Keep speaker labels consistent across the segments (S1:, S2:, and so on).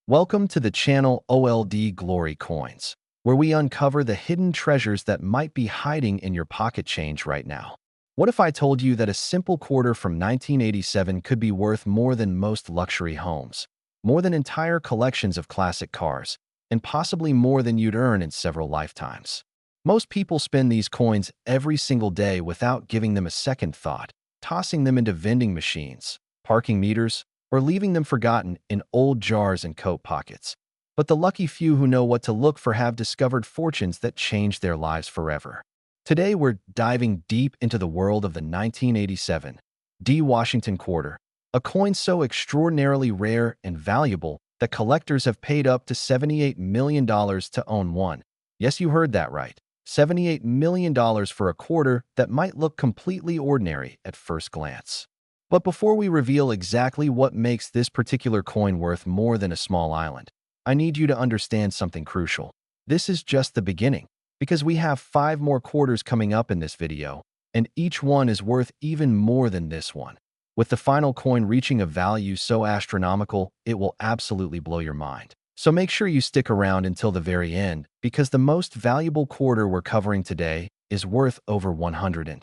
S1: Welcome to the channel OLD Glory Coins, where we uncover the hidden treasures that might be hiding in your pocket change right now. What if I told you that a simple quarter from 1987 could be worth more than most luxury homes, more than entire collections of classic cars, and possibly more than you'd earn in several lifetimes? Most people spend these coins every single day without giving them a second thought, tossing them into vending machines, parking meters, or leaving them forgotten in old jars and coat pockets. But the lucky few who know what to look for have discovered fortunes that change their lives forever. Today, we're diving deep into the world of the 1987 D. Washington quarter, a coin so extraordinarily rare and valuable that collectors have paid up to $78 million to own one. Yes, you heard that right. $78 million for a quarter that might look completely ordinary at first glance. But before we reveal exactly what makes this particular coin worth more than a small island, I need you to understand something crucial. This is just the beginning, because we have 5 more quarters coming up in this video, and each one is worth even more than this one. With the final coin reaching a value so astronomical, it will absolutely blow your mind. So make sure you stick around until the very end, because the most valuable quarter we're covering today is worth over $190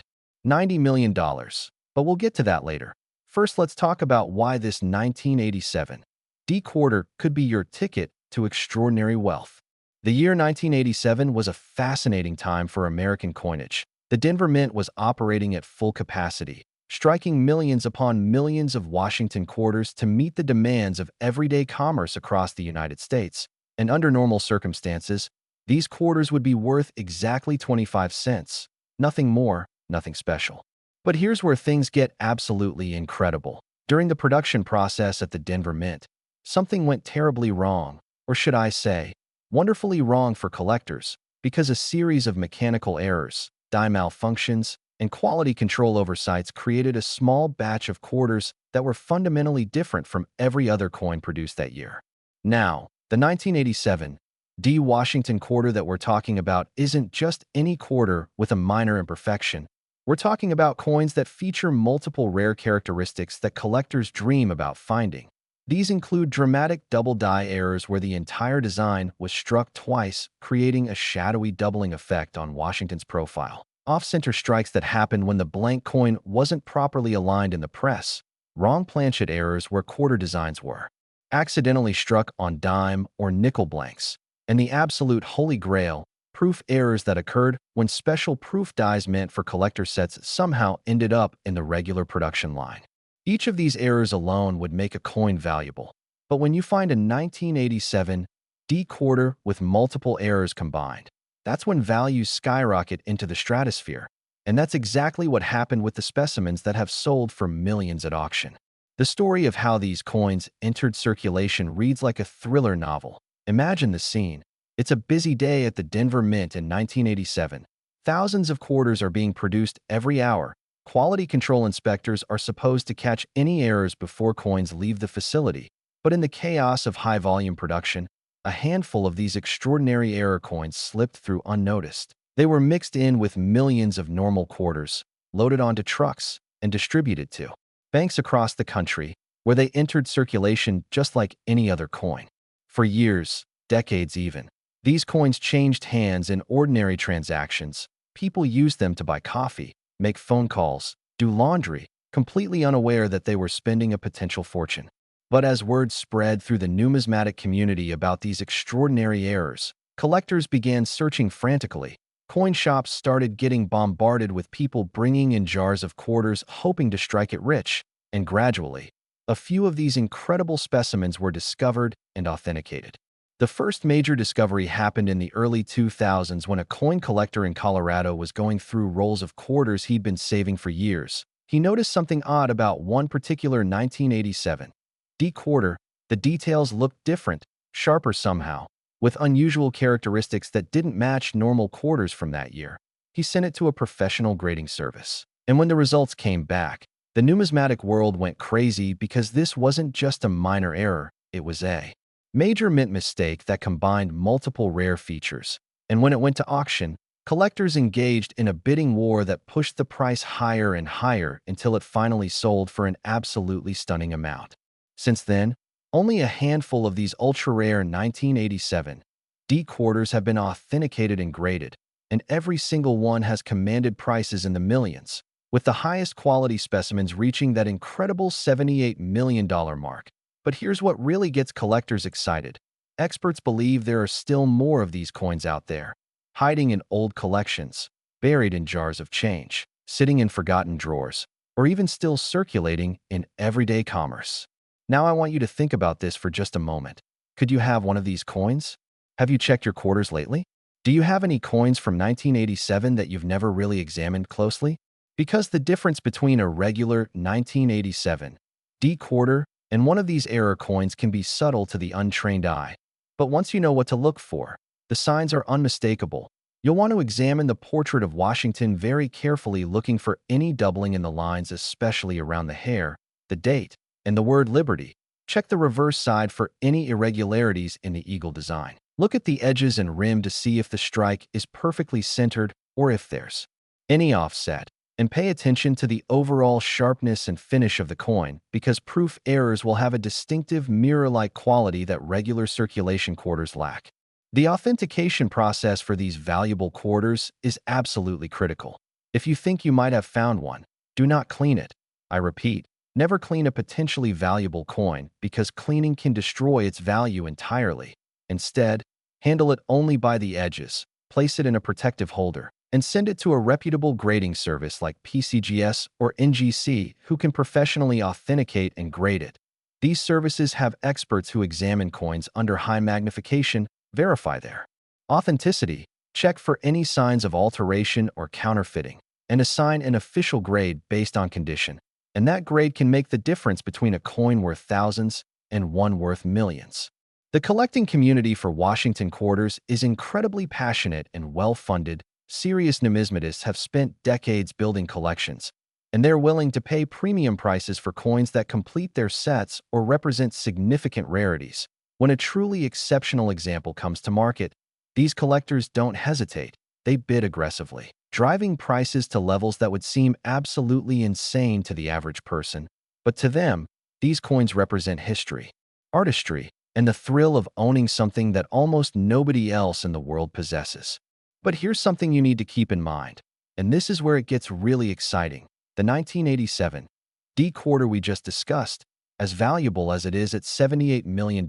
S1: million. But we'll get to that later. First, let's talk about why this 1987 D quarter could be your ticket to extraordinary wealth. The year 1987 was a fascinating time for American coinage. The Denver Mint was operating at full capacity, striking millions upon millions of Washington quarters to meet the demands of everyday commerce across the United States. And under normal circumstances, these quarters would be worth exactly 25 cents. Nothing more, nothing special. But here's where things get absolutely incredible. During the production process at the Denver Mint, something went terribly wrong, or should I say, wonderfully wrong for collectors, because a series of mechanical errors, die malfunctions, and quality control oversights created a small batch of quarters that were fundamentally different from every other coin produced that year. Now, the 1987 D. Washington quarter that we're talking about isn't just any quarter with a minor imperfection. We're talking about coins that feature multiple rare characteristics that collectors dream about finding. These include dramatic double die errors where the entire design was struck twice, creating a shadowy doubling effect on Washington's profile. Off-center strikes that happened when the blank coin wasn't properly aligned in the press. Wrong planchet errors where quarter designs were accidentally struck on dime or nickel blanks. And the absolute holy grail, proof errors that occurred when special proof dies meant for collector sets somehow ended up in the regular production line. Each of these errors alone would make a coin valuable. But when you find a 1987 D quarter with multiple errors combined, that's when values skyrocket into the stratosphere. And that's exactly what happened with the specimens that have sold for millions at auction. The story of how these coins entered circulation reads like a thriller novel. Imagine the scene. It's a busy day at the Denver Mint in 1987. Thousands of quarters are being produced every hour. Quality control inspectors are supposed to catch any errors before coins leave the facility. But in the chaos of high-volume production, a handful of these extraordinary error coins slipped through unnoticed. They were mixed in with millions of normal quarters, loaded onto trucks, and distributed to banks across the country, where they entered circulation just like any other coin. For years, decades even, these coins changed hands in ordinary transactions. People used them to buy coffee, make phone calls, do laundry, completely unaware that they were spending a potential fortune. But as word spread through the numismatic community about these extraordinary errors, collectors began searching frantically. Coin shops started getting bombarded with people bringing in jars of quarters hoping to strike it rich, and gradually, a few of these incredible specimens were discovered and authenticated. The first major discovery happened in the early 2000s when a coin collector in Colorado was going through rolls of quarters he'd been saving for years. He noticed something odd about one particular 1987 D quarter. The details looked different, sharper somehow, with unusual characteristics that didn't match normal quarters from that year. He sent it to a professional grading service. And when the results came back, the numismatic world went crazy because this wasn't just a minor error, it was a major mint mistake that combined multiple rare features. And when it went to auction, collectors engaged in a bidding war that pushed the price higher and higher until it finally sold for an absolutely stunning amount. Since then, Only a handful of these ultra-rare 1987 D quarters have been authenticated and graded, and every single one has commanded prices in the millions, with the highest quality specimens reaching that incredible $78 million mark. But here's what really gets collectors excited. Experts believe there are still more of these coins out there, hiding in old collections, buried in jars of change, sitting in forgotten drawers, or even still circulating in everyday commerce. Now I want you to think about this for just a moment. Could you have one of these coins? Have you checked your quarters lately? Do you have any coins from 1987 that you've never really examined closely? Because the difference between a regular 1987 D quarter and one of these error coins can be subtle to the untrained eye. But once you know what to look for, the signs are unmistakable. You'll want to examine the portrait of Washington very carefully, looking for any doubling in the lines, especially around the hair, the date, and the word Liberty. Check the reverse side for any irregularities in the eagle design. Look at the edges and rim to see if the strike is perfectly centered or if there's any offset. And pay attention to the overall sharpness and finish of the coin, because proof errors will have a distinctive mirror-like quality that regular circulation quarters lack. The authentication process for these valuable quarters is absolutely critical. If you think you might have found one, do not clean it. I repeat, never clean a potentially valuable coin, because cleaning can destroy its value entirely. Instead, handle it only by the edges, place it in a protective holder, and send it to a reputable grading service like PCGS or NGC, who can professionally authenticate and grade it. These services have experts who examine coins under high magnification, verify their authenticity, check for any signs of alteration or counterfeiting, and assign an official grade based on condition. And that grade can make the difference between a coin worth thousands and one worth millions. The collecting community for Washington quarters is incredibly passionate and well-funded. Serious numismatists have spent decades building collections, and they're willing to pay premium prices for coins that complete their sets or represent significant rarities. When a truly exceptional example comes to market, these collectors don't hesitate. They bid aggressively, driving prices to levels that would seem absolutely insane to the average person. But to them, these coins represent history, artistry, and the thrill of owning something that almost nobody else in the world possesses. But here's something you need to keep in mind, and this is where it gets really exciting. The 1987 D quarter we just discussed, as valuable as it is at $78 million,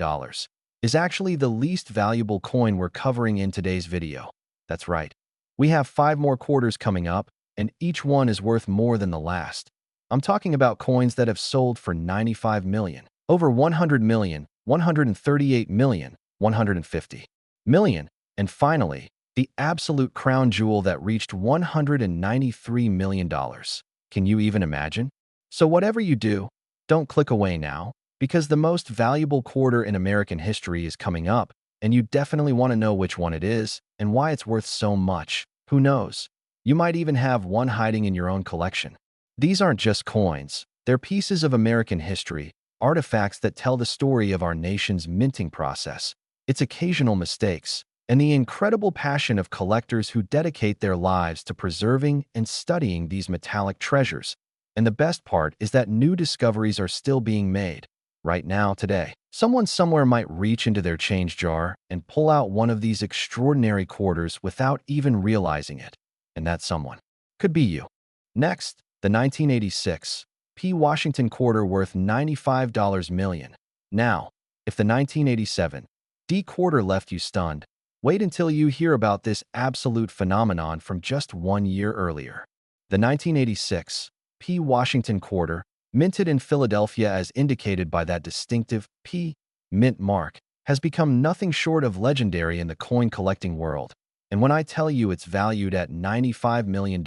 S1: is actually the least valuable coin we're covering in today's video. That's right. We have 5 more quarters coming up, and each one is worth more than the last. I'm talking about coins that have sold for $95 million, over $100 million, $138 million, $150 million, and finally, the absolute crown jewel that reached $193 million. Can you even imagine? So whatever you do, don't click away now, because the most valuable quarter in American history is coming up, and you definitely want to know which one it is and why it's worth so much. Who knows? You might even have one hiding in your own collection. These aren't just coins. They're pieces of American history, artifacts that tell the story of our nation's minting process, its occasional mistakes, and the incredible passion of collectors who dedicate their lives to preserving and studying these metallic treasures. And the best part is that new discoveries are still being made. Right now, today, someone somewhere might reach into their change jar and pull out one of these extraordinary quarters without even realizing it. And that someone could be you. Next, the 1986 P. Washington quarter worth $95 million. Now, if the 1987 D quarter left you stunned, wait until you hear about this absolute phenomenon from just 1 year earlier. The 1986 P. Washington quarter, minted in Philadelphia as indicated by that distinctive P. mint mark, has become nothing short of legendary in the coin collecting world. And when I tell you it's valued at $95 million,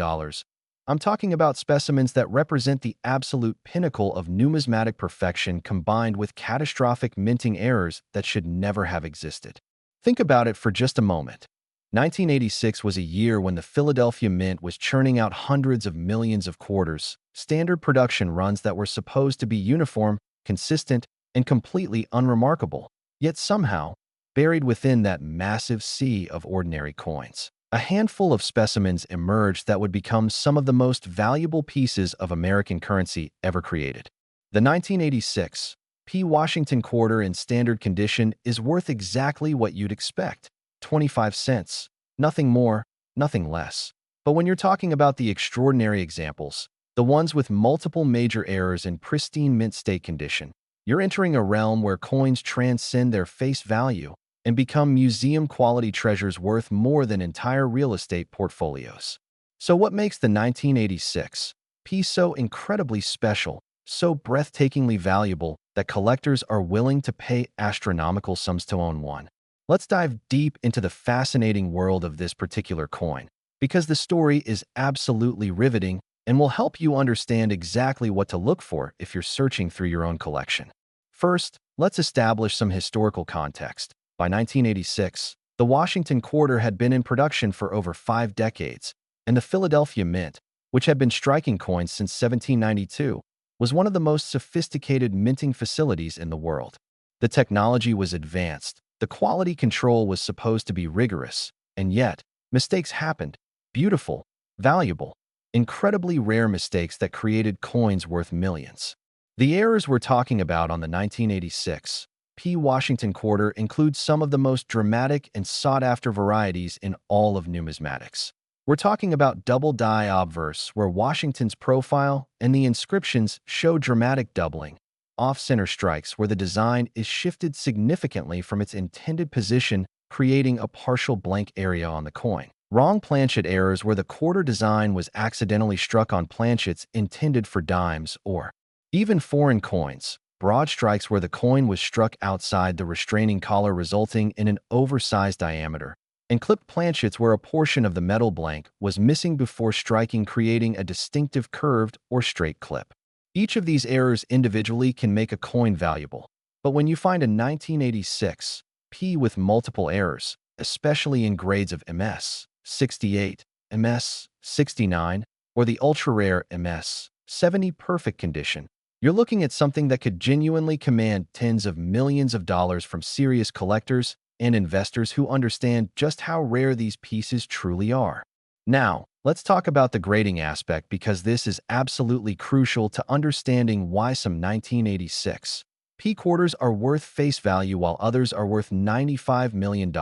S1: I'm talking about specimens that represent the absolute pinnacle of numismatic perfection combined with catastrophic minting errors that should never have existed. Think about it for just a moment. 1986 was a year when the Philadelphia Mint was churning out hundreds of millions of quarters, standard production runs that were supposed to be uniform, consistent, and completely unremarkable, yet somehow, buried within that massive sea of ordinary coins, a handful of specimens emerged that would become some of the most valuable pieces of American currency ever created. The 1986 P. Washington quarter in standard condition is worth exactly what you'd expect, 25 cents. Nothing more, nothing less. But when you're talking about the extraordinary examples, the ones with multiple major errors in pristine mint state condition, you're entering a realm where coins transcend their face value and become museum-quality treasures worth more than entire real estate portfolios. So what makes the 1986 P so incredibly special, so breathtakingly valuable that collectors are willing to pay astronomical sums to own one? Let's dive deep into the fascinating world of this particular coin, because the story is absolutely riveting and will help you understand exactly what to look for if you're searching through your own collection. First, let's establish some historical context. By 1986, the Washington quarter had been in production for over 5 decades, and the Philadelphia Mint, which had been striking coins since 1792, was one of the most sophisticated minting facilities in the world. The technology was advanced, the quality control was supposed to be rigorous, and yet, mistakes happened. Beautiful, valuable, incredibly rare mistakes that created coins worth millions. The errors we're talking about on the 1986 P. Washington quarter include some of the most dramatic and sought-after varieties in all of numismatics. We're talking about double die obverse, where Washington's profile and the inscriptions show dramatic doubling, off-center strikes where the design is shifted significantly from its intended position, creating a partial blank area on the coin. Wrong planchet errors where the quarter design was accidentally struck on planchets intended for dimes, or even foreign coins. Broad strikes where the coin was struck outside the restraining collar resulting in an oversized diameter, and clipped planchets where a portion of the metal blank was missing before striking, creating a distinctive curved or straight clip. Each of these errors individually can make a coin valuable, but when you find a 1986 P with multiple errors, especially in grades of MS 68, MS 69, or the ultra-rare MS 70 perfect condition, you're looking at something that could genuinely command tens of millions of dollars from serious collectors and investors who understand just how rare these pieces truly are. Now, let's talk about the grading aspect, because this is absolutely crucial to understanding why some 1986 P quarters are worth face value while others are worth $95 million.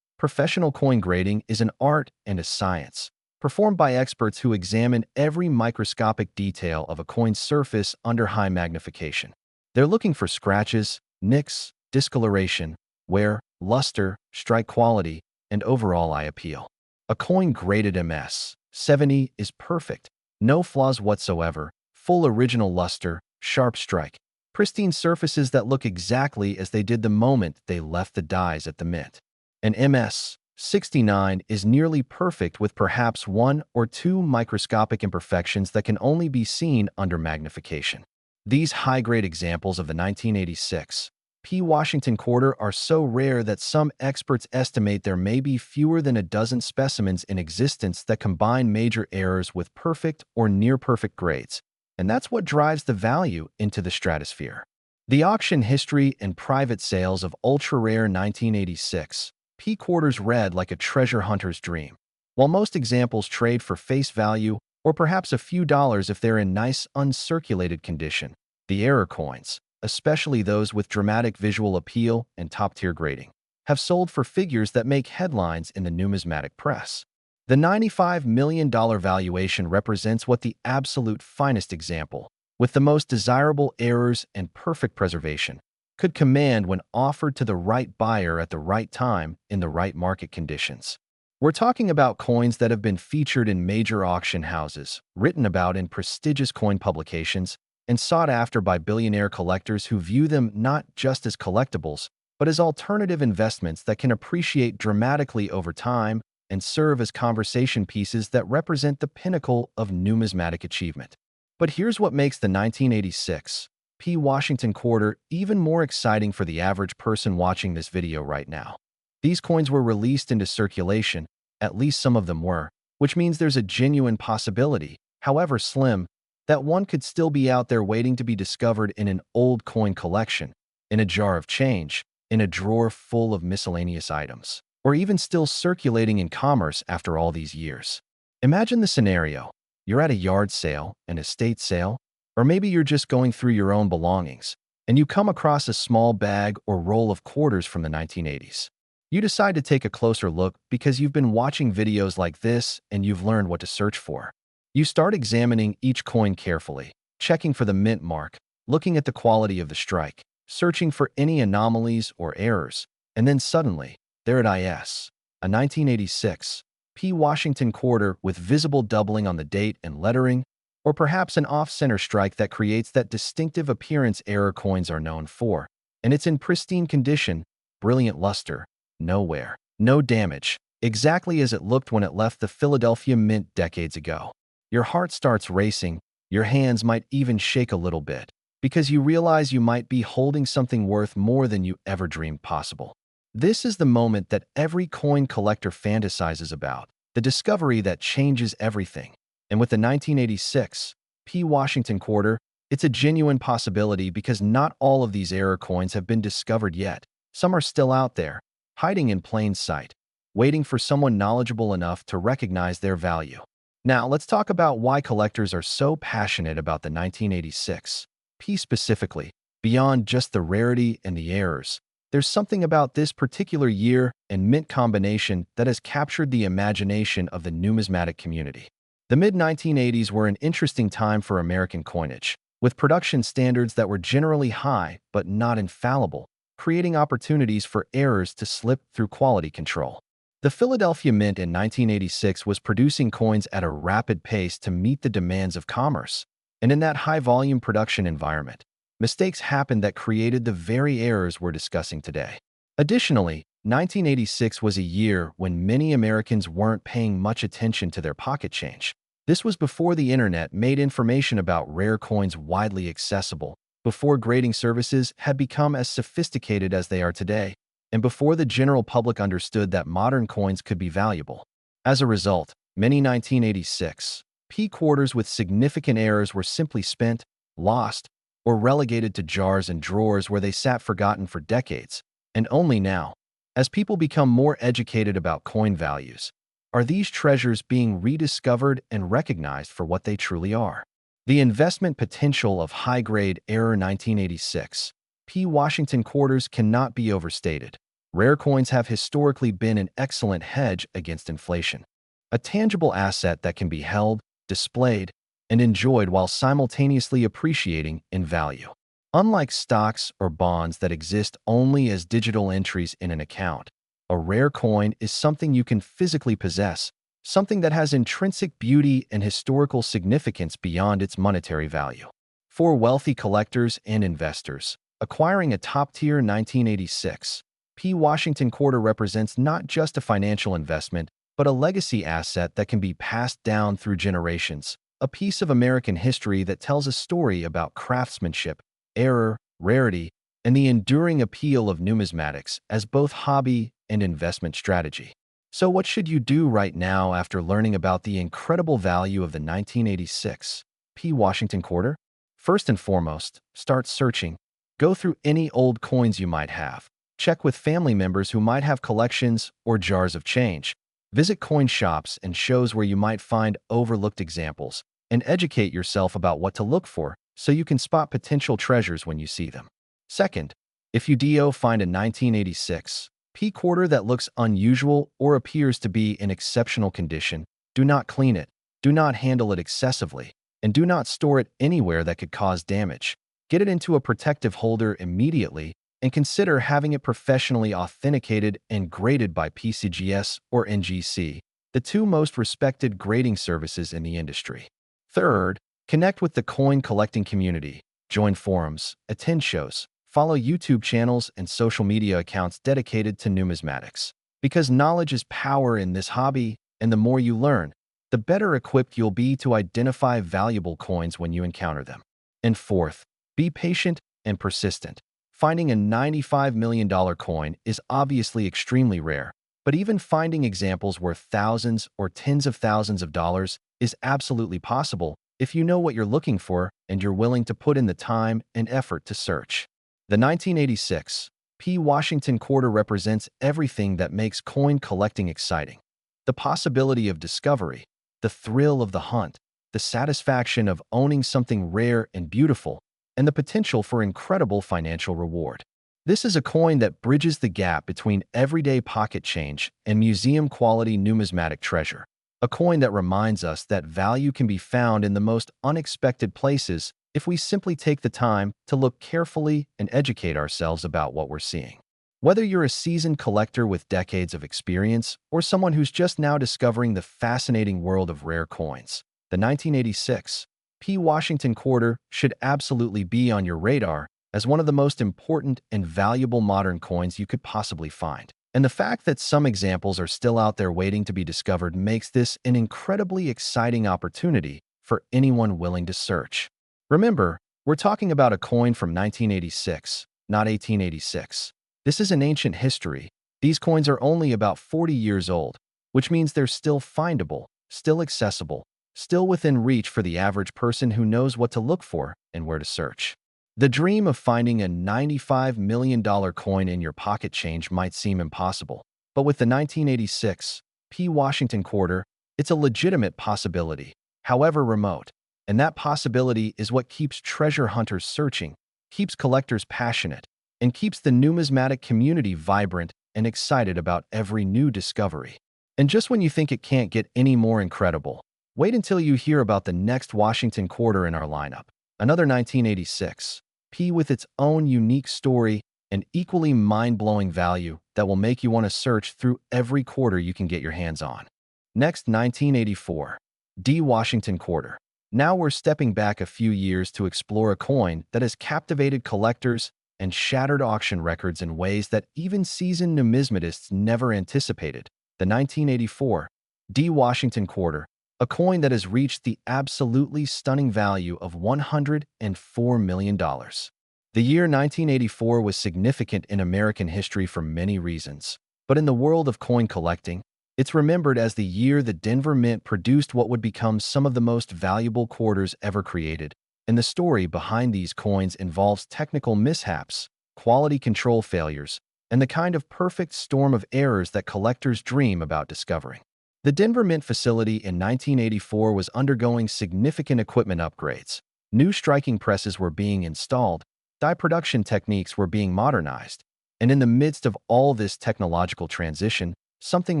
S1: Professional coin grading is an art and a science, performed by experts who examine every microscopic detail of a coin's surface under high magnification. They're looking for scratches, nicks, discoloration, wear, luster, strike quality, and overall eye appeal. A coin graded MS 70 is perfect, no flaws whatsoever, full original luster, sharp strike, pristine surfaces that look exactly as they did the moment they left the dies at the mint. An MS 69 is nearly perfect with perhaps 1 or 2 microscopic imperfections that can only be seen under magnification. These high-grade examples of the 1986 P. Washington quarter are so rare that some experts estimate there may be fewer than a dozen specimens in existence that combine major errors with perfect or near-perfect grades, and that's what drives the value into the stratosphere. The auction history and private sales of ultra-rare 1986 P quarters read like a treasure hunter's dream. While most examples trade for face value or perhaps a few dollars if they're in nice, uncirculated condition, the error coins, especially those with dramatic visual appeal and top-tier grading, have sold for figures that make headlines in the numismatic press. The $95 million valuation represents what the absolute finest example, with the most desirable errors and perfect preservation, could command when offered to the right buyer at the right time in the right market conditions. We're talking about coins that have been featured in major auction houses, written about in prestigious coin publications, and sought after by billionaire collectors who view them not just as collectibles, but as alternative investments that can appreciate dramatically over time and serve as conversation pieces that represent the pinnacle of numismatic achievement. But here's what makes the 1986 P. Washington quarter even more exciting for the average person watching this video right now. These coins were released into circulation, at least some of them were, which means there's a genuine possibility, however slim, that one could still be out there waiting to be discovered in an old coin collection, in a jar of change, in a drawer full of miscellaneous items, or even still circulating in commerce after all these years. Imagine the scenario. You're at a yard sale, an estate sale, or maybe you're just going through your own belongings, and you come across a small bag or roll of quarters from the 1980s. You decide to take a closer look because you've been watching videos like this and you've learned what to search for. You start examining each coin carefully, checking for the mint mark, looking at the quality of the strike, searching for any anomalies or errors, and then suddenly, there it is, a 1986 P. Washington quarter with visible doubling on the date and lettering, or perhaps an off-center strike that creates that distinctive appearance error coins are known for, and it's in pristine condition, brilliant luster, no wear, no damage, exactly as it looked when it left the Philadelphia Mint decades ago. Your heart starts racing, your hands might even shake a little bit, because you realize you might be holding something worth more than you ever dreamed possible. This is the moment that every coin collector fantasizes about, the discovery that changes everything. And with the 1986 P. Washington quarter, it's a genuine possibility because not all of these error coins have been discovered yet. Some are still out there, hiding in plain sight, waiting for someone knowledgeable enough to recognize their value. Now, let's talk about why collectors are so passionate about the 1986 P specifically. Beyond just the rarity and the errors, there's something about this particular year and mint combination that has captured the imagination of the numismatic community. The mid-1980s were an interesting time for American coinage, with production standards that were generally high but not infallible, creating opportunities for errors to slip through quality control. The Philadelphia Mint in 1986 was producing coins at a rapid pace to meet the demands of commerce, and in that high-volume production environment, mistakes happened that created the very errors we're discussing today. Additionally, 1986 was a year when many Americans weren't paying much attention to their pocket change. This was before the internet made information about rare coins widely accessible, before grading services had become as sophisticated as they are today, and before the general public understood that modern coins could be valuable. As a result, many 1986 P quarters with significant errors were simply spent, lost, or relegated to jars and drawers where they sat forgotten for decades. And only now, as people become more educated about coin values, are these treasures being rediscovered and recognized for what they truly are. The investment potential of high-grade error 1986 P. Washington quarters cannot be overstated. Rare coins have historically been an excellent hedge against inflation, a tangible asset that can be held, displayed, and enjoyed while simultaneously appreciating in value. Unlike stocks or bonds that exist only as digital entries in an account, a rare coin is something you can physically possess, something that has intrinsic beauty and historical significance beyond its monetary value. For wealthy collectors and investors, acquiring a top-tier 1986 P. Washington quarter represents not just a financial investment, but a legacy asset that can be passed down through generations, a piece of American history that tells a story about craftsmanship, error, rarity, and the enduring appeal of numismatics as both hobby and investment strategy. So what should you do right now after learning about the incredible value of the 1986 P. Washington quarter? First and foremost, start searching. Go through any old coins you might have. Check with family members who might have collections or jars of change. Visit coin shops and shows where you might find overlooked examples, and educate yourself about what to look for so you can spot potential treasures when you see them. Second, if you find a 1986 P quarter that looks unusual or appears to be in exceptional condition, do not clean it, do not handle it excessively, and do not store it anywhere that could cause damage. Get it into a protective holder immediately and consider having it professionally authenticated and graded by PCGS or NGC, the two most respected grading services in the industry. Third, connect with the coin collecting community, join forums, attend shows, follow YouTube channels and social media accounts dedicated to numismatics. Because knowledge is power in this hobby, and the more you learn, the better equipped you'll be to identify valuable coins when you encounter them. And fourth, be patient and persistent. Finding a $95 million coin is obviously extremely rare, but even finding examples worth thousands or tens of thousands of dollars is absolutely possible if you know what you're looking for and you're willing to put in the time and effort to search. The 1986 P. Washington quarter represents everything that makes coin collecting exciting. The possibility of discovery, the thrill of the hunt, the satisfaction of owning something rare and beautiful, and the potential for incredible financial reward. This is a coin that bridges the gap between everyday pocket change and museum-quality numismatic treasure. A coin that reminds us that value can be found in the most unexpected places if we simply take the time to look carefully and educate ourselves about what we're seeing. Whether you're a seasoned collector with decades of experience or someone who's just now discovering the fascinating world of rare coins, the 1986 P. Washington quarter should absolutely be on your radar as one of the most important and valuable modern coins you could possibly find. And the fact that some examples are still out there waiting to be discovered makes this an incredibly exciting opportunity for anyone willing to search. Remember, we're talking about a coin from 1986, not 1886. This is an ancient history. These coins are only about 40 years old, which means they're still findable, still accessible, still within reach for the average person who knows what to look for and where to search. The dream of finding a $95 million coin in your pocket change might seem impossible, but with the 1986 P. Washington quarter, it's a legitimate possibility, however remote. And that possibility is what keeps treasure hunters searching, keeps collectors passionate, and keeps the numismatic community vibrant and excited about every new discovery. And just when you think it can't get any more incredible, wait until you hear about the next Washington quarter in our lineup, another 1986 P with its own unique story and equally mind-blowing value that will make you want to search through every quarter you can get your hands on. Next, 1984 D. Washington quarter. Now we're stepping back a few years to explore a coin that has captivated collectors and shattered auction records in ways that even seasoned numismatists never anticipated. The 1984 D. Washington quarter, a coin that has reached the absolutely stunning value of $104 million. The year 1984 was significant in American history for many reasons, but in the world of coin collecting, it's remembered as the year the Denver Mint produced what would become some of the most valuable quarters ever created, and the story behind these coins involves technical mishaps, quality control failures, and the kind of perfect storm of errors that collectors dream about discovering. The Denver Mint facility in 1984 was undergoing significant equipment upgrades. New striking presses were being installed, die production techniques were being modernized, and in the midst of all this technological transition, something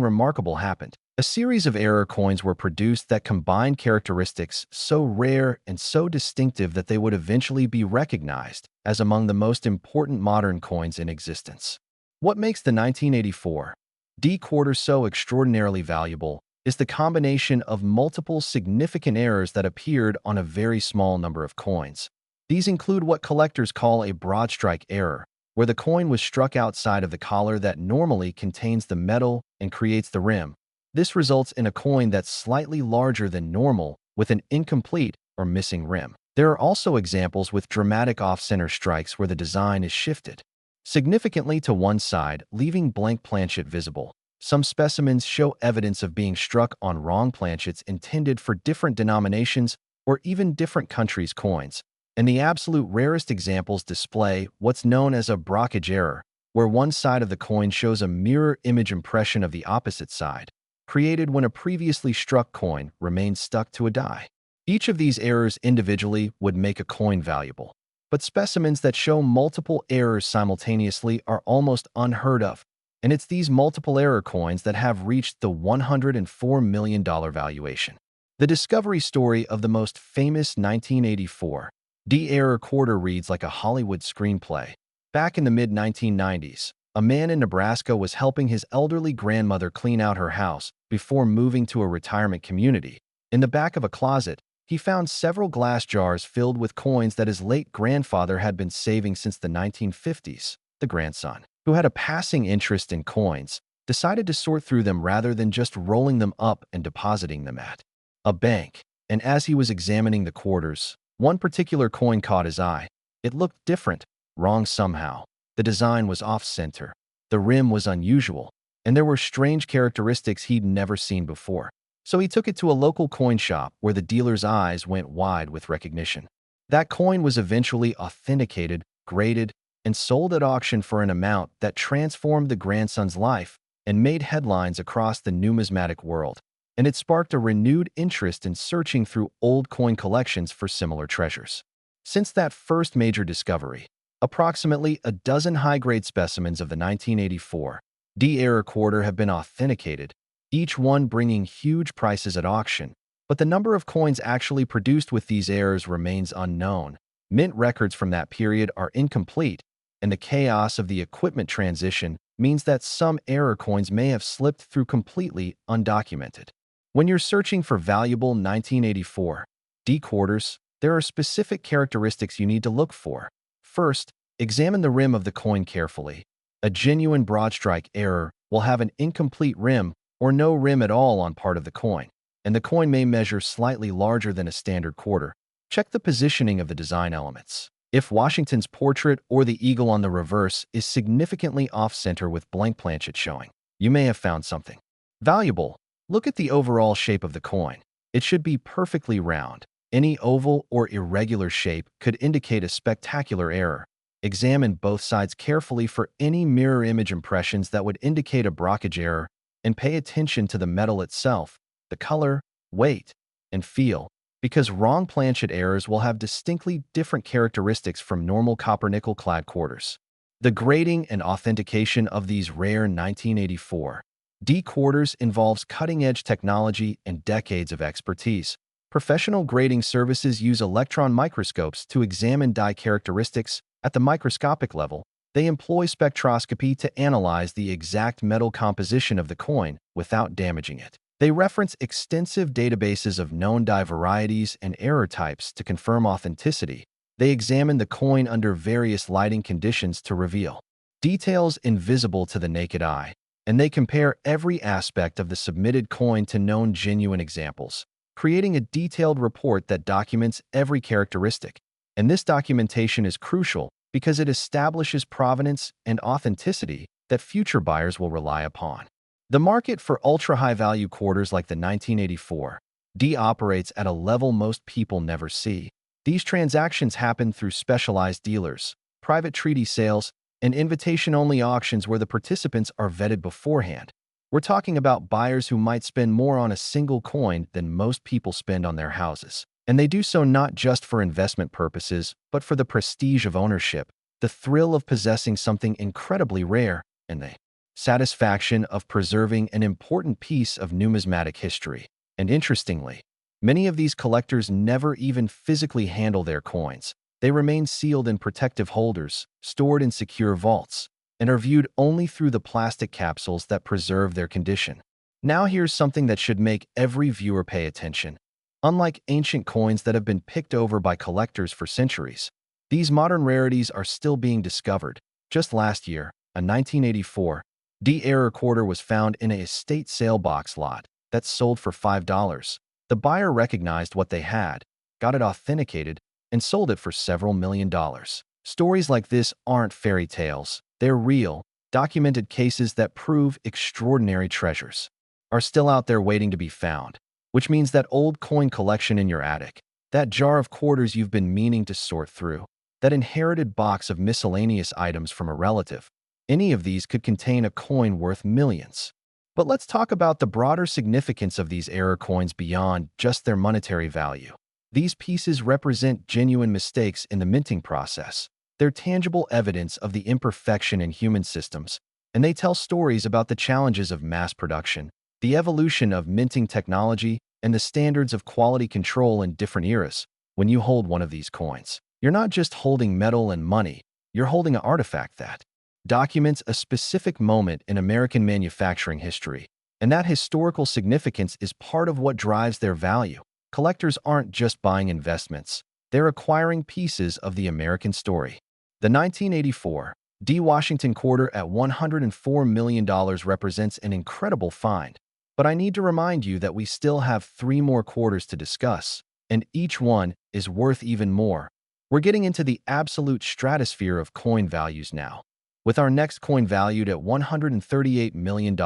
S1: remarkable happened. A series of error coins were produced that combined characteristics so rare and so distinctive that they would eventually be recognized as among the most important modern coins in existence. What makes the 1984 D quarter so extraordinarily valuable is the combination of multiple significant errors that appeared on a very small number of coins. These include what collectors call a broad strike error, where the coin was struck outside of the collar that normally contains the metal and creates the rim. This results in a coin that's slightly larger than normal with an incomplete or missing rim. There are also examples with dramatic off-center strikes where the design is shifted significantly to one side, leaving blank planchet visible. Some specimens show evidence of being struck on wrong planchets intended for different denominations or even different countries' coins. And the absolute rarest examples display what's known as a brockage error, where one side of the coin shows a mirror image impression of the opposite side, created when a previously struck coin remained stuck to a die. Each of these errors individually would make a coin valuable, but specimens that show multiple errors simultaneously are almost unheard of, and it's these multiple error coins that have reached the $104 million valuation. The discovery story of the most famous 1984 D error quarter reads like a Hollywood screenplay. Back in the mid-1990s, a man in Nebraska was helping his elderly grandmother clean out her house before moving to a retirement community. In the back of a closet, he found several glass jars filled with coins that his late grandfather had been saving since the 1950s. The grandson, who had a passing interest in coins, decided to sort through them rather than just rolling them up and depositing them at a bank. And as he was examining the quarters, one particular coin caught his eye. It looked different, wrong somehow. The design was off-center, the rim was unusual, and there were strange characteristics he'd never seen before. So he took it to a local coin shop where the dealer's eyes went wide with recognition. That coin was eventually authenticated, graded, and sold at auction for an amount that transformed the grandson's life and made headlines across the numismatic world. And it sparked a renewed interest in searching through old coin collections for similar treasures. Since that first major discovery, approximately a dozen high-grade specimens of the 1984 D-era quarter have been authenticated, each one bringing huge prices at auction. But the number of coins actually produced with these errors remains unknown. Mint records from that period are incomplete, and the chaos of the equipment transition means that some error coins may have slipped through completely undocumented. When you're searching for valuable 1984 D quarters, there are specific characteristics you need to look for. First, examine the rim of the coin carefully. A genuine broad-strike error will have an incomplete rim or no rim at all on part of the coin, and the coin may measure slightly larger than a standard quarter. Check the positioning of the design elements. If Washington's portrait or the eagle on the reverse is significantly off-center with blank planchet showing, you may have found something valuable. Look at the overall shape of the coin. It should be perfectly round. Any oval or irregular shape could indicate a spectacular error. Examine both sides carefully for any mirror image impressions that would indicate a blockage error, and pay attention to the metal itself, the color, weight, and feel, because wrong planchet errors will have distinctly different characteristics from normal copper-nickel clad quarters. The grading and authentication of these rare 1984 D quarters involves cutting-edge technology and decades of expertise. Professional grading services use electron microscopes to examine die characteristics at the microscopic level. They employ spectroscopy to analyze the exact metal composition of the coin without damaging it. They reference extensive databases of known die varieties and error types to confirm authenticity. They examine the coin under various lighting conditions to reveal details invisible to the naked eye, and they compare every aspect of the submitted coin to known genuine examples, creating a detailed report that documents every characteristic. And this documentation is crucial because it establishes provenance and authenticity that future buyers will rely upon. The market for ultra-high-value quarters like the 1984 D operates at a level most people never see. These transactions happen through specialized dealers, private treaty sales, and invitation-only auctions where the participants are vetted beforehand. We're talking about buyers who might spend more on a single coin than most people spend on their houses. And they do so not just for investment purposes, but for the prestige of ownership, the thrill of possessing something incredibly rare, and the satisfaction of preserving an important piece of numismatic history. And interestingly, many of these collectors never even physically handle their coins. They remain sealed in protective holders, stored in secure vaults, and are viewed only through the plastic capsules that preserve their condition. Now here's something that should make every viewer pay attention. Unlike ancient coins that have been picked over by collectors for centuries, these modern rarities are still being discovered. Just last year, a 1984 D-era quarter was found in a estate sale box lot that sold for $5. The buyer recognized what they had, got it authenticated, and sold it for several $1,000,000. Stories like this aren't fairy tales. They're real, documented cases that prove extraordinary treasures are still out there waiting to be found, which means that old coin collection in your attic, that jar of quarters you've been meaning to sort through, that inherited box of miscellaneous items from a relative, any of these could contain a coin worth millions. But let's talk about the broader significance of these error coins beyond just their monetary value. These pieces represent genuine mistakes in the minting process. They're tangible evidence of the imperfection in human systems, and they tell stories about the challenges of mass production, the evolution of minting technology, and the standards of quality control in different eras. When you hold one of these coins, you're not just holding metal and money, you're holding an artifact that documents a specific moment in American manufacturing history, and that historical significance is part of what drives their value. Collectors aren't just buying investments, they're acquiring pieces of the American story. The 1984 D Washington quarter at $104 million represents an incredible find. But I need to remind you that we still have 3 more quarters to discuss, and each one is worth even more. We're getting into the absolute stratosphere of coin values now, with our next coin valued at $138 million,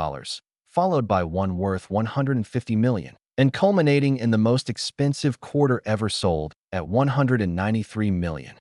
S1: followed by one worth $150 million, and culminating in the most expensive quarter ever sold at $193 million.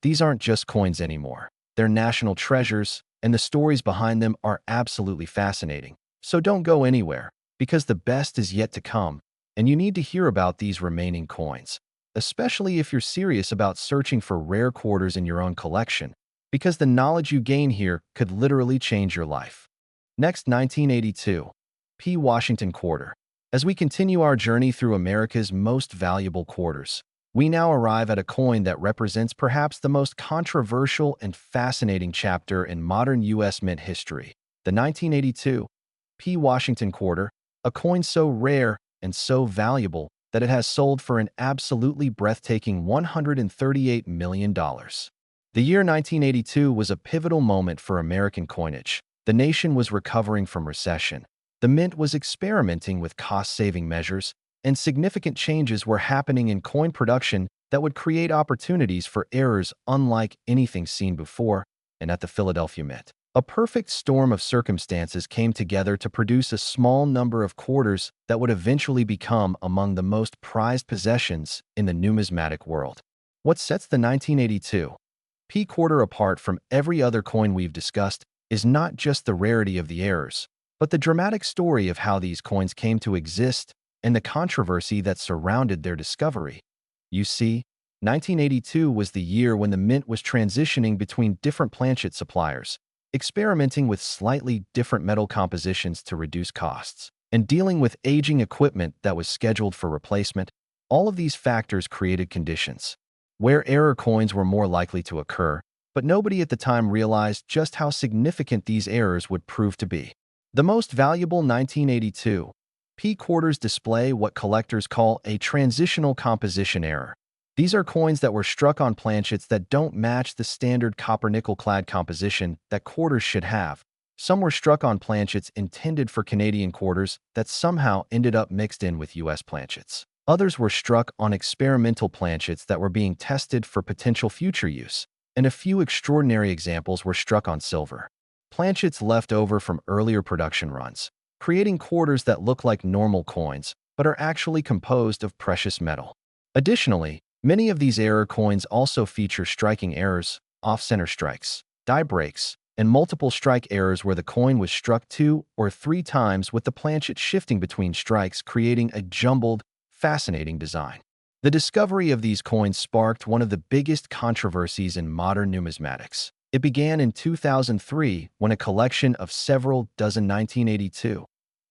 S1: These aren't just coins anymore. They're national treasures, and the stories behind them are absolutely fascinating. So don't go anywhere, because the best is yet to come, and you need to hear about these remaining coins. especially if you're serious about searching for rare quarters in your own collection, because the knowledge you gain here could literally change your life. Next, 1982. P. Washington Quarter. As we continue our journey through America's most valuable quarters, we now arrive at a coin that represents perhaps the most controversial and fascinating chapter in modern U.S. mint history, the 1982 P. Washington Quarter, a coin so rare and so valuable that it has sold for an absolutely breathtaking $138 million. The year 1982 was a pivotal moment for American coinage. The nation was recovering from recession. The mint was experimenting with cost-saving measures, and significant changes were happening in coin production that would create opportunities for errors unlike anything seen before. And at the Philadelphia Mint, a perfect storm of circumstances came together to produce a small number of quarters that would eventually become among the most prized possessions in the numismatic world. What sets the 1982 P quarter apart from every other coin we've discussed is not just the rarity of the errors, but the dramatic story of how these coins came to exist and the controversy that surrounded their discovery. You see, 1982 was the year when the mint was transitioning between different planchet suppliers, experimenting with slightly different metal compositions to reduce costs, and dealing with aging equipment that was scheduled for replacement. All of these factors created conditions where error coins were more likely to occur, but nobody at the time realized just how significant these errors would prove to be. The most valuable 1982 P quarters display what collectors call a transitional composition error. These are coins that were struck on planchets that don't match the standard copper-nickel clad composition that quarters should have. Some were struck on planchets intended for Canadian quarters that somehow ended up mixed in with U.S. planchets. Others were struck on experimental planchets that were being tested for potential future use, and a few extraordinary examples were struck on silver planchets left over from earlier production runs, creating quarters that look like normal coins but are actually composed of precious metal. Additionally, many of these error coins also feature striking errors, off-center strikes, die breaks, and multiple strike errors where the coin was struck 2 or 3 times with the planchet shifting between strikes, creating a jumbled, fascinating design. The discovery of these coins sparked one of the biggest controversies in modern numismatics. It began in 2003 when a collection of several dozen 1982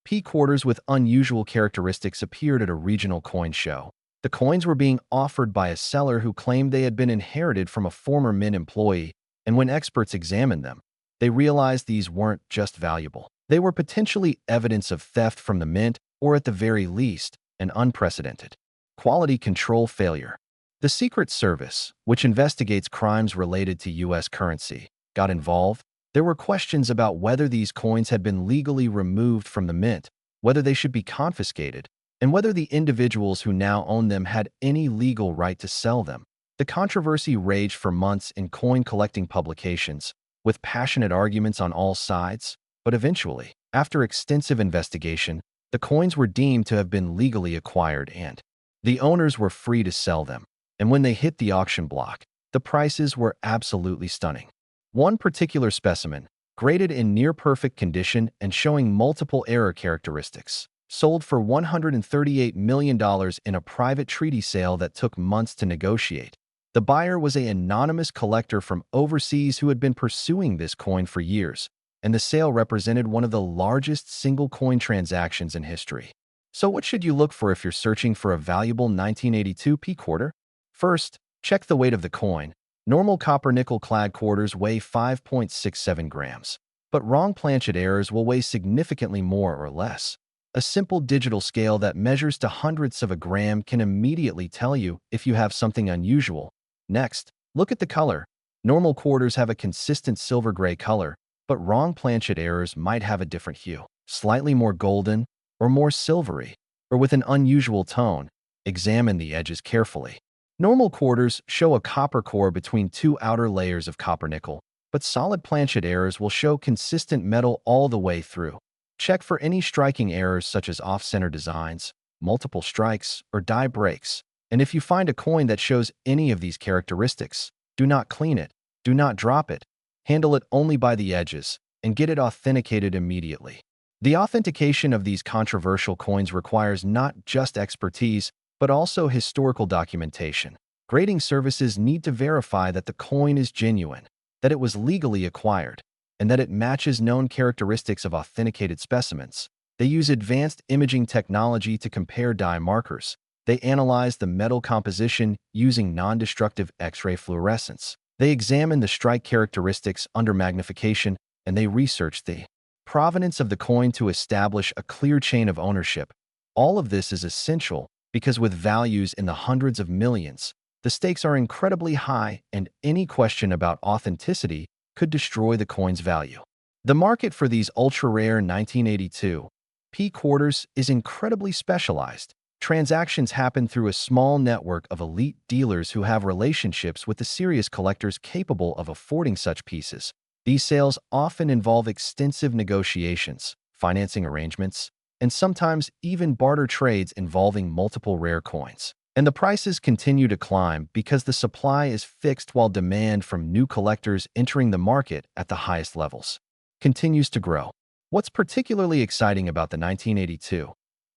S1: P quarters with unusual characteristics appeared at a regional coin show. The coins were being offered by a seller who claimed they had been inherited from a former mint employee, and when experts examined them, they realized these weren't just valuable. They were potentially evidence of theft from the mint, or at the very least, an unprecedented quality control failure. The Secret Service, which investigates crimes related to U.S. currency, got involved. There were questions about whether these coins had been legally removed from the mint, whether they should be confiscated, and whether the individuals who now own them had any legal right to sell them. The controversy raged for months in coin-collecting publications, with passionate arguments on all sides, but eventually, after extensive investigation, the coins were deemed to have been legally acquired and the owners were free to sell them. And when they hit the auction block, the prices were absolutely stunning. One particular specimen, graded in near-perfect condition and showing multiple error characteristics, sold for $138 million in a private treaty sale that took months to negotiate. The buyer was an anonymous collector from overseas who had been pursuing this coin for years, and the sale represented one of the largest single coin transactions in history. So what should you look for if you're searching for a valuable 1982 P quarter? First, check the weight of the coin. Normal copper-nickel clad quarters weigh 5.67 grams, but wrong planchet errors will weigh significantly more or less. A simple digital scale that measures to hundredths of a gram can immediately tell you if you have something unusual. Next, look at the color. Normal quarters have a consistent silver-gray color, but wrong planchet errors might have a different hue, slightly more golden or more silvery, or with an unusual tone. Examine the edges carefully. Normal quarters show a copper core between 2 outer layers of copper-nickel, but solid planchet errors will show consistent metal all the way through. Check for any striking errors such as off-center designs, multiple strikes, or die breaks. And if you find a coin that shows any of these characteristics, do not clean it, do not drop it, handle it only by the edges, and get it authenticated immediately. The authentication of these controversial coins requires not just expertise, but also historical documentation. Grading services need to verify that the coin is genuine, that it was legally acquired, and that it matches known characteristics of authenticated specimens. They use advanced imaging technology to compare dye markers. They analyze the metal composition using non-destructive X-ray fluorescence. They examine the strike characteristics under magnification, and they research the provenance of the coin to establish a clear chain of ownership. All of this is essential because with values in the hundreds of millions, the stakes are incredibly high, and any question about authenticity could destroy the coin's value. The market for these ultra-rare 1982 P quarters is incredibly specialized. Transactions happen through a small network of elite dealers who have relationships with the serious collectors capable of affording such pieces. These sales often involve extensive negotiations, financing arrangements, and sometimes even barter trades involving multiple rare coins. And the prices continue to climb because the supply is fixed while demand from new collectors entering the market at the highest levels continues to grow. What's particularly exciting about the 1982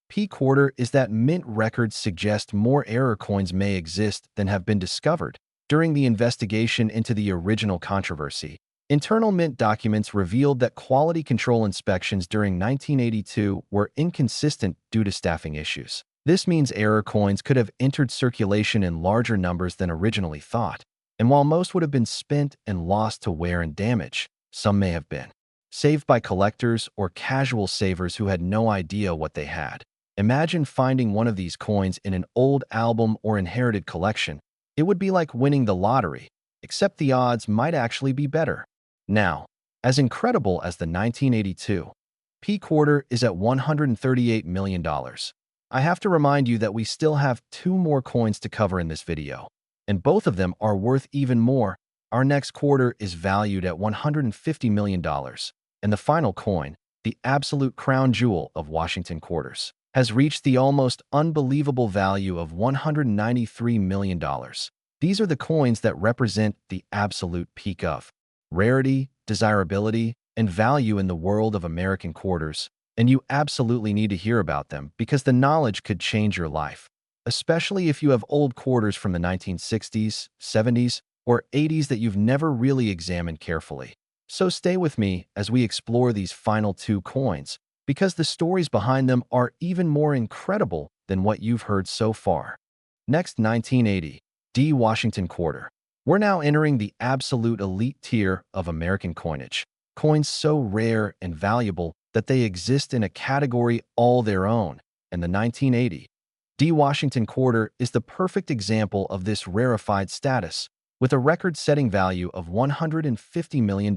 S1: P quarter is that mint records suggest more error coins may exist than have been discovered. During the investigation into the original controversy, internal mint documents revealed that quality control inspections during 1982 were inconsistent due to staffing issues. This means error coins could have entered circulation in larger numbers than originally thought, and while most would have been spent and lost to wear and damage, some may have been saved by collectors or casual savers who had no idea what they had. Imagine finding one of these coins in an old album or inherited collection. It would be like winning the lottery, except the odds might actually be better. Now, as incredible as the 1982 P quarter is at $138 million, I have to remind you that we still have two more coins to cover in this video, and both of them are worth even more. Our next quarter is valued at $150 million, and the final coin, the absolute crown jewel of Washington quarters, has reached the almost unbelievable value of $193 million. These are the coins that represent the absolute peak of rarity, desirability, and value in the world of American quarters, and you absolutely need to hear about them because the knowledge could change your life, especially if you have old quarters from the 1960s, 70s, or 80s that you've never really examined carefully. So stay with me as we explore these final two coins, because the stories behind them are even more incredible than what you've heard so far. Next, 1980 D Washington quarter. We're now entering the absolute elite tier of American coinage. Coins so rare and valuable that they exist in a category all their own, and the 1980 D Washington quarter is the perfect example of this rarefied status, with a record-setting value of $150 million.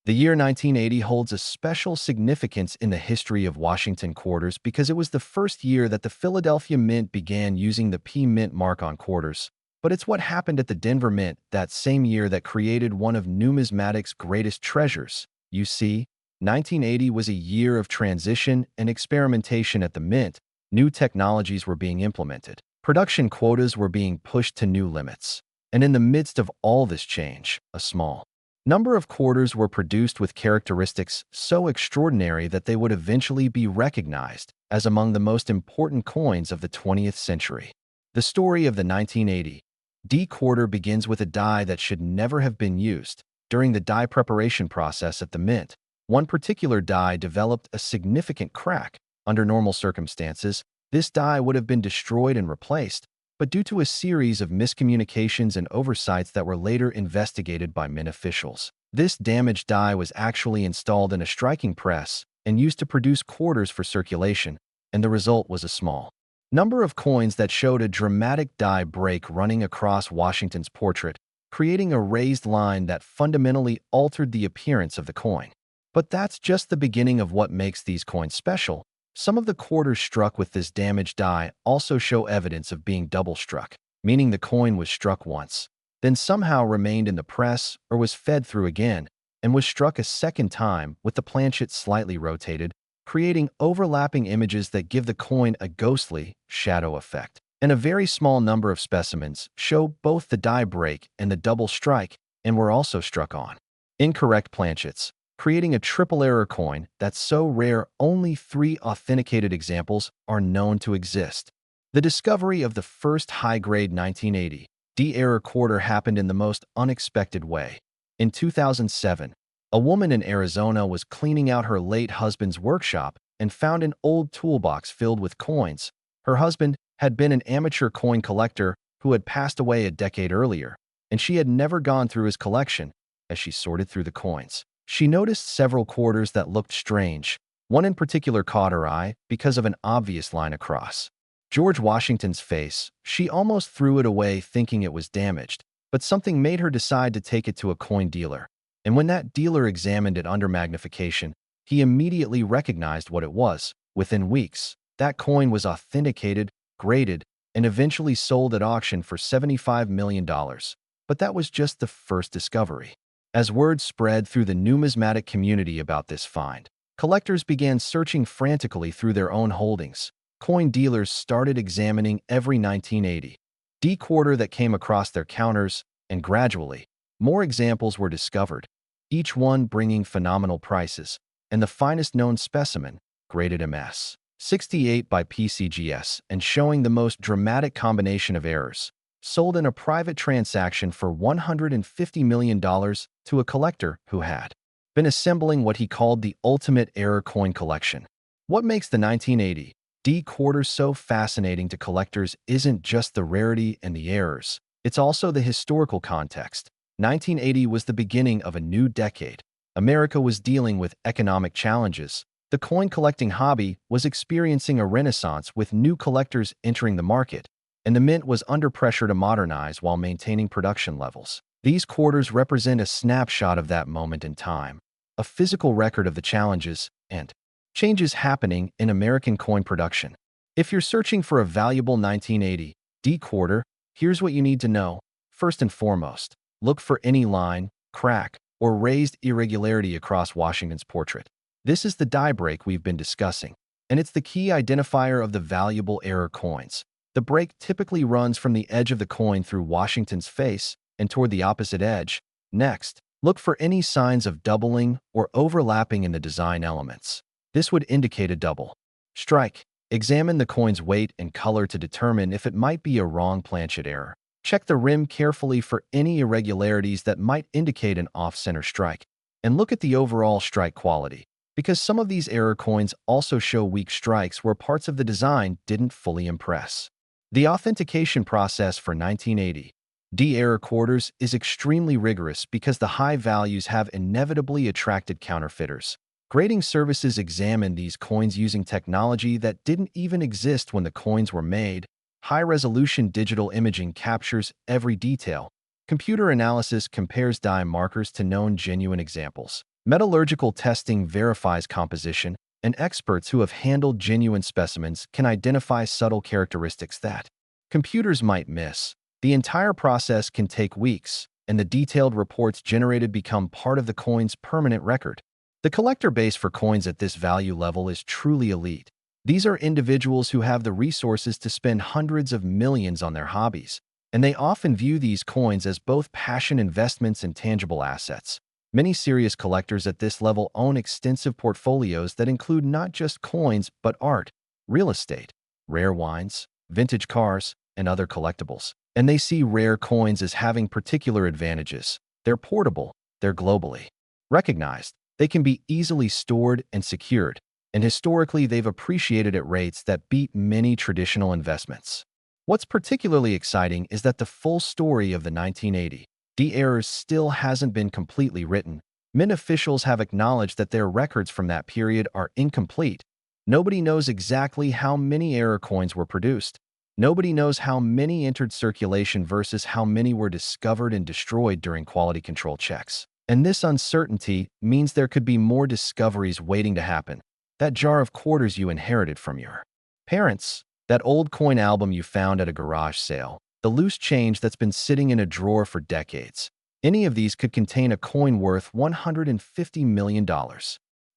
S1: The year 1980 holds a special significance in the history of Washington quarters because it was the first year that the Philadelphia Mint began using the P Mint mark on quarters. But it's what happened at the Denver Mint that same year that created one of numismatics' greatest treasures. You see, 1980 was a year of transition and experimentation at the Mint. New technologies were being implemented. Production quotas were being pushed to new limits. And in the midst of all this change, a small number of quarters were produced with characteristics so extraordinary that they would eventually be recognized as among the most important coins of the 20th century. The story of the 1980 D quarter begins with a die that should never have been used. During the die preparation process at the Mint, one particular die developed a significant crack. Under normal circumstances, this die would have been destroyed and replaced, but due to a series of miscommunications and oversights that were later investigated by Mint officials, this damaged die was actually installed in a striking press and used to produce quarters for circulation, and the result was a small number of coins that showed a dramatic die break running across Washington's portrait, creating a raised line that fundamentally altered the appearance of the coin. But that's just the beginning of what makes these coins special. Some of the quarters struck with this damaged die also show evidence of being double struck, meaning the coin was struck once, then somehow remained in the press or was fed through again, and was struck a second time with the planchets slightly rotated, creating overlapping images that give the coin a ghostly shadow effect. And a very small number of specimens show both the die break and the double strike and were also struck on incorrect planchets, creating a triple error coin that's so rare only 3 authenticated examples are known to exist. The discovery of the first high-grade 1980 D-era quarter happened in the most unexpected way. In 2007, a woman in Arizona was cleaning out her late husband's workshop and found an old toolbox filled with coins. Her husband had been an amateur coin collector who had passed away a decade earlier, and she had never gone through his collection. As she sorted through the coins, she noticed several quarters that looked strange. One in particular caught her eye because of an obvious line across George Washington's face. She almost threw it away thinking it was damaged, but something made her decide to take it to a coin dealer. And when that dealer examined it under magnification, he immediately recognized what it was. Within weeks, that coin was authenticated, graded, and eventually sold at auction for $75 million. But that was just the first discovery. As word spread through the numismatic community about this find, collectors began searching frantically through their own holdings. Coin dealers started examining every 1980 D quarter that came across their counters, and gradually, more examples were discovered, each one bringing phenomenal prices, and the finest known specimen, graded MS 68 by PCGS and showing the most dramatic combination of errors, sold in a private transaction for $150 million to a collector who had been assembling what he called the ultimate error coin collection. What makes the 1980 D quarter so fascinating to collectors isn't just the rarity and the errors, it's also the historical context. 1980 was the beginning of a new decade. America was dealing with economic challenges. The coin collecting hobby was experiencing a renaissance with new collectors entering the market, and the mint was under pressure to modernize while maintaining production levels. These quarters represent a snapshot of that moment in time, a physical record of the challenges and changes happening in American coin production. If you're searching for a valuable 1980 D quarter, here's what you need to know. First and foremost, look for any line, crack, or raised irregularity across Washington's portrait. This is the die break we've been discussing, and it's the key identifier of the valuable error coins. The break typically runs from the edge of the coin through Washington's face and toward the opposite edge. Next, look for any signs of doubling or overlapping in the design elements. This would indicate a double strike. Examine the coin's weight and color to determine if it might be a wrong planchet error. Check the rim carefully for any irregularities that might indicate an off-center strike. And look at the overall strike quality, because some of these error coins also show weak strikes where parts of the design didn't fully impress. The authentication process for 1980 D error quarters is extremely rigorous because the high values have inevitably attracted counterfeiters. Grading services examine these coins using technology that didn't even exist when the coins were made. High-resolution digital imaging captures every detail. Computer analysis compares die markers to known genuine examples. Metallurgical testing verifies composition, and experts who have handled genuine specimens can identify subtle characteristics that computers might miss. The entire process can take weeks, and the detailed reports generated become part of the coin's permanent record. The collector base for coins at this value level is truly elite. These are individuals who have the resources to spend hundreds of millions on their hobbies, and they often view these coins as both passion investments and tangible assets. Many serious collectors at this level own extensive portfolios that include not just coins but art, real estate, rare wines, vintage cars, and other collectibles. And they see rare coins as having particular advantages. They're portable, they're globally recognized, they can be easily stored and secured, and historically they've appreciated at rates that beat many traditional investments. What's particularly exciting is that the full story of the 1980 D errors still hasn't been completely written. Mint officials have acknowledged that their records from that period are incomplete. Nobody knows exactly how many error coins were produced. Nobody knows how many entered circulation versus how many were discovered and destroyed during quality control checks. And this uncertainty means there could be more discoveries waiting to happen. That jar of quarters you inherited from your parents, that old coin album you found at a garage sale, the loose change that's been sitting in a drawer for decades. Any of these could contain a coin worth $150 million.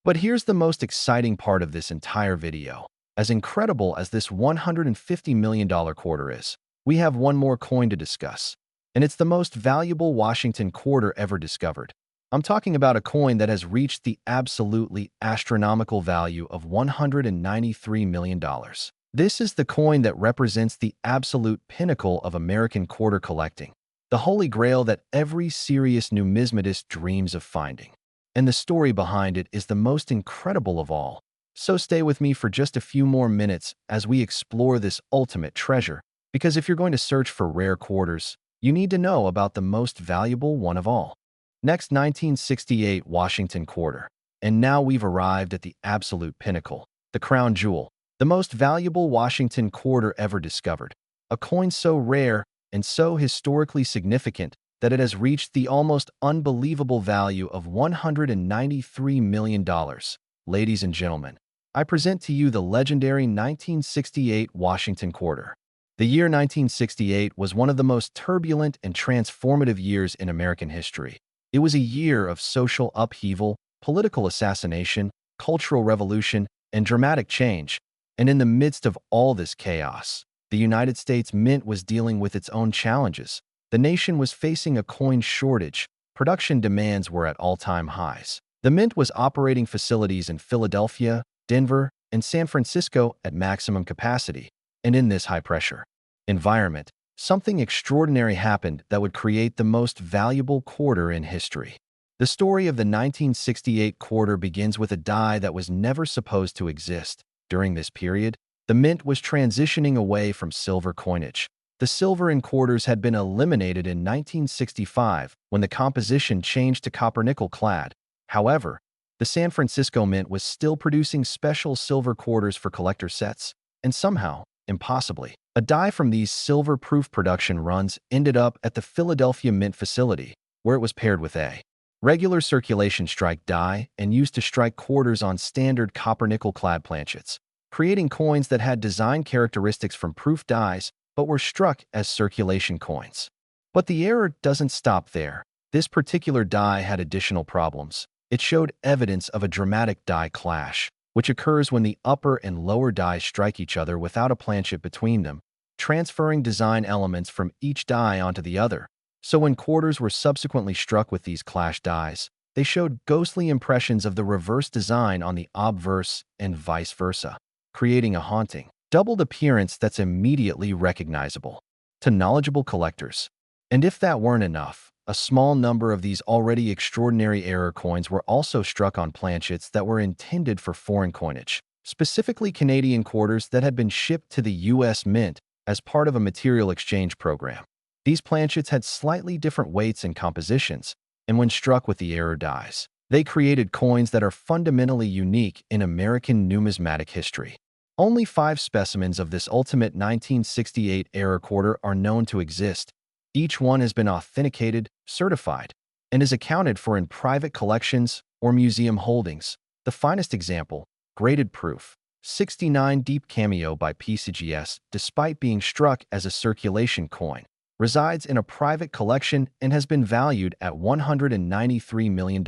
S1: But here's the most exciting part of this entire video. As incredible as this $150 million quarter is, we have one more coin to discuss. And it's the most valuable Washington quarter ever discovered. I'm talking about a coin that has reached the absolutely astronomical value of $193 million. This is the coin that represents the absolute pinnacle of American quarter collecting, the holy grail that every serious numismatist dreams of finding. And the story behind it is the most incredible of all. So stay with me for just a few more minutes as we explore this ultimate treasure, because if you're going to search for rare quarters, you need to know about the most valuable one of all. Next, 1968 Washington quarter. And now we've arrived at the absolute pinnacle, the crown jewel, the most valuable Washington quarter ever discovered. A coin so rare and so historically significant that it has reached the almost unbelievable value of $193 million. Ladies and gentlemen, I present to you the legendary 1968 Washington quarter. The year 1968 was one of the most turbulent and transformative years in American history. It was a year of social upheaval, political assassination, cultural revolution, and dramatic change. And in the midst of all this chaos, the United States Mint was dealing with its own challenges. The nation was facing a coin shortage. Production demands were at all-time highs. The Mint was operating facilities in Philadelphia, Denver, and San Francisco at maximum capacity. And in this high-pressure environment, something extraordinary happened that would create the most valuable quarter in history. The story of the 1968 quarter begins with a die that was never supposed to exist. During this period, the Mint was transitioning away from silver coinage. The silver in quarters had been eliminated in 1965 when the composition changed to copper-nickel clad. However, the San Francisco Mint was still producing special silver quarters for collector sets, and somehow, impossibly, a die from these silver-proof production runs ended up at the Philadelphia Mint facility, where it was paired with a regular circulation strike die and used to strike quarters on standard copper-nickel clad planchets, creating coins that had design characteristics from proof dies but were struck as circulation coins. But the error doesn't stop there. This particular die had additional problems. It showed evidence of a dramatic die clash, which occurs when the upper and lower dies strike each other without a planchet between them, transferring design elements from each die onto the other. So when quarters were subsequently struck with these clash dies, they showed ghostly impressions of the reverse design on the obverse and vice versa, creating a haunting, doubled appearance that's immediately recognizable to knowledgeable collectors. And if that weren't enough, a small number of these already extraordinary error coins were also struck on planchets that were intended for foreign coinage, specifically Canadian quarters that had been shipped to the U.S. Mint as part of a material exchange program. These planchets had slightly different weights and compositions, and when struck with the error dies, they created coins that are fundamentally unique in American numismatic history. Only 5 specimens of this ultimate 1968 error quarter are known to exist. Each one has been authenticated, certified, and is accounted for in private collections or museum holdings. The finest example, graded proof, 69 deep cameo by PCGS, despite being struck as a circulation coin, resides in a private collection and has been valued at $193 million,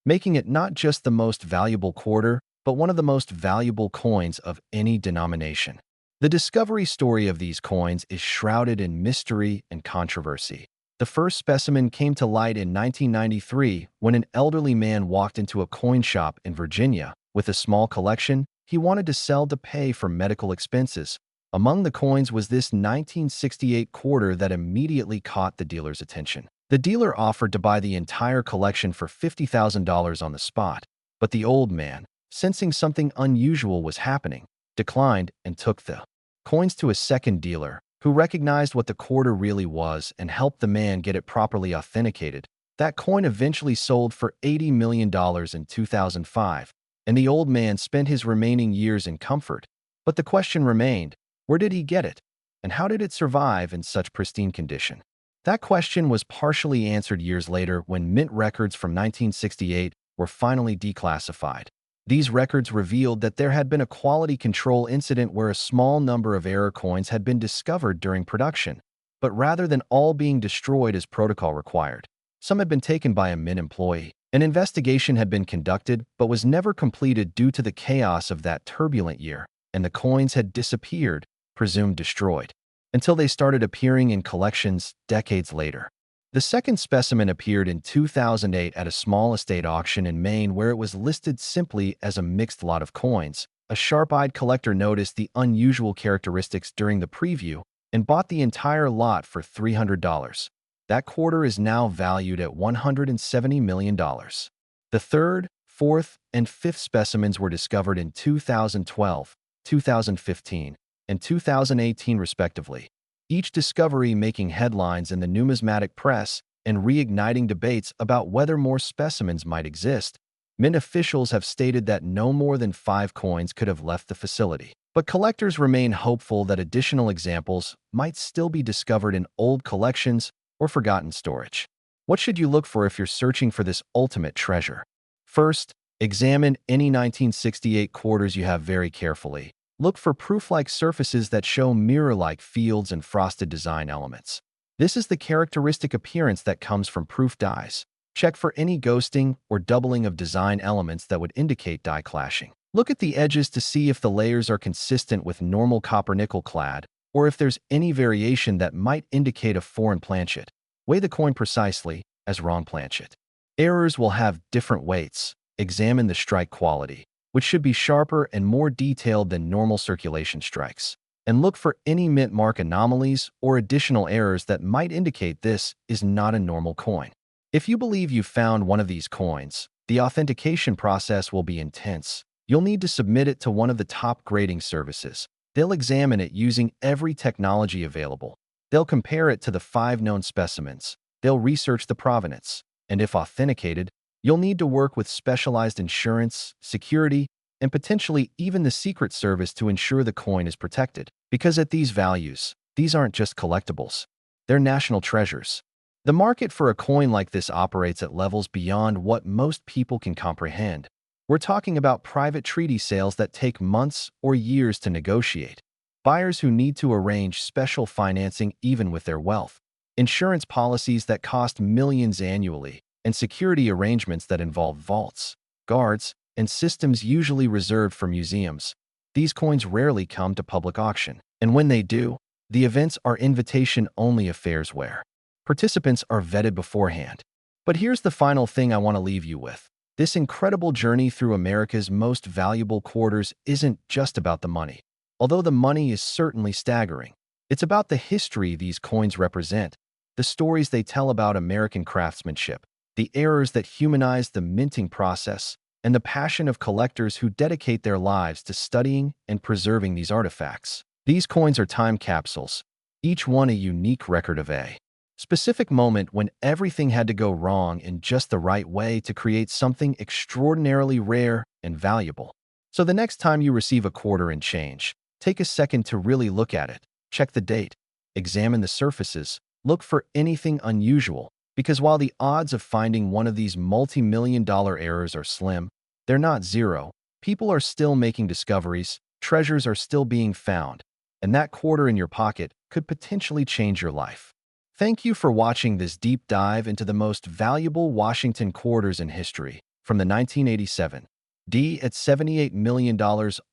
S1: making it not just the most valuable quarter, but one of the most valuable coins of any denomination. The discovery story of these coins is shrouded in mystery and controversy. The first specimen came to light in 1993 when an elderly man walked into a coin shop in Virginia. With a small collection, he wanted to sell to pay for medical expenses. Among the coins was this 1968 quarter that immediately caught the dealer's attention. The dealer offered to buy the entire collection for $50,000 on the spot, but the old man, sensing something unusual was happening, declined and took the coins to a second dealer, who recognized what the quarter really was and helped the man get it properly authenticated. That coin eventually sold for $80 million in 2005, and the old man spent his remaining years in comfort. But the question remained, where did he get it? And how did it survive in such pristine condition? That question was partially answered years later when mint records from 1968 were finally declassified. These records revealed that there had been a quality control incident where a small number of error coins had been discovered during production, but rather than all being destroyed as protocol required, some had been taken by a mint employee. An investigation had been conducted but was never completed due to the chaos of that turbulent year, and the coins had disappeared, presumed destroyed, until they started appearing in collections decades later. The second specimen appeared in 2008 at a small estate auction in Maine where it was listed simply as a mixed lot of coins, A sharp-eyed collector noticed the unusual characteristics during the preview and bought the entire lot for $300. That quarter is now valued at $170 million. The third, fourth, and fifth specimens were discovered in 2012, 2015, and 2018 respectively, each discovery making headlines in the numismatic press and reigniting debates about whether more specimens might exist. Mint officials have stated that no more than 5 coins could have left the facility. But collectors remain hopeful that additional examples might still be discovered in old collections or forgotten storage. What should you look for if you're searching for this ultimate treasure? First, examine any 1968 quarters you have very carefully. Look for proof-like surfaces that show mirror-like fields and frosted design elements. This is the characteristic appearance that comes from proof dies. Check for any ghosting or doubling of design elements that would indicate die clashing. Look at the edges to see if the layers are consistent with normal copper-nickel clad, or if there's any variation that might indicate a foreign planchet. Weigh the coin precisely as wrong planchet. Errors will have different weights. Examine the strike quality, which should be sharper and more detailed than normal circulation strikes. And look for any mint mark anomalies or additional errors that might indicate this is not a normal coin. If you believe you found one of these coins, the authentication process will be intense. You'll need to submit it to one of the top grading services. They'll examine it using every technology available. They'll compare it to the 5 known specimens. They'll research the provenance. And if authenticated, you'll need to work with specialized insurance, security, and potentially even the Secret Service to ensure the coin is protected. Because at these values, these aren't just collectibles. They're national treasures. The market for a coin like this operates at levels beyond what most people can comprehend. We're talking about private treaty sales that take months or years to negotiate, buyers who need to arrange special financing even with their wealth, insurance policies that cost millions annually, and security arrangements that involve vaults, guards, and systems usually reserved for museums. These coins rarely come to public auction, and when they do, the events are invitation-only affairs where participants are vetted beforehand. But here's the final thing I want to leave you with. This incredible journey through America's most valuable quarters isn't just about the money. Although the money is certainly staggering, it's about the history these coins represent, the stories they tell about American craftsmanship, the errors that humanize the minting process, and the passion of collectors who dedicate their lives to studying and preserving these artifacts. These coins are time capsules, each one a unique record of a specific moment when everything had to go wrong in just the right way to create something extraordinarily rare and valuable. So the next time you receive a quarter and change, take a second to really look at it. Check the date, examine the surfaces, look for anything unusual, because while the odds of finding one of these multi-million-dollar errors are slim, they're not zero. People are still making discoveries, treasures are still being found, and that quarter in your pocket could potentially change your life. Thank you for watching this deep dive into the most valuable Washington quarters in history, from the 1987 D at $78 million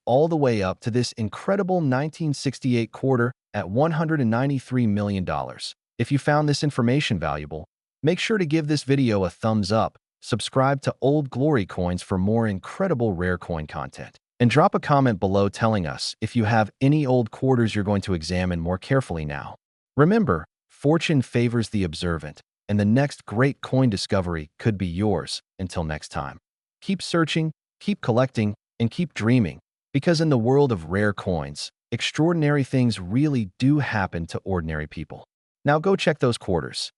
S1: all the way up to this incredible 1968 quarter at $193 million. If you found this information valuable, make sure to give this video a thumbs up, subscribe to Old Glory Coins for more incredible rare coin content, and drop a comment below telling us if you have any old quarters you're going to examine more carefully now. Remember, fortune favors the observant, and the next great coin discovery could be yours. Until next time, keep searching, keep collecting, and keep dreaming, because in the world of rare coins, extraordinary things really do happen to ordinary people. Now go check those quarters.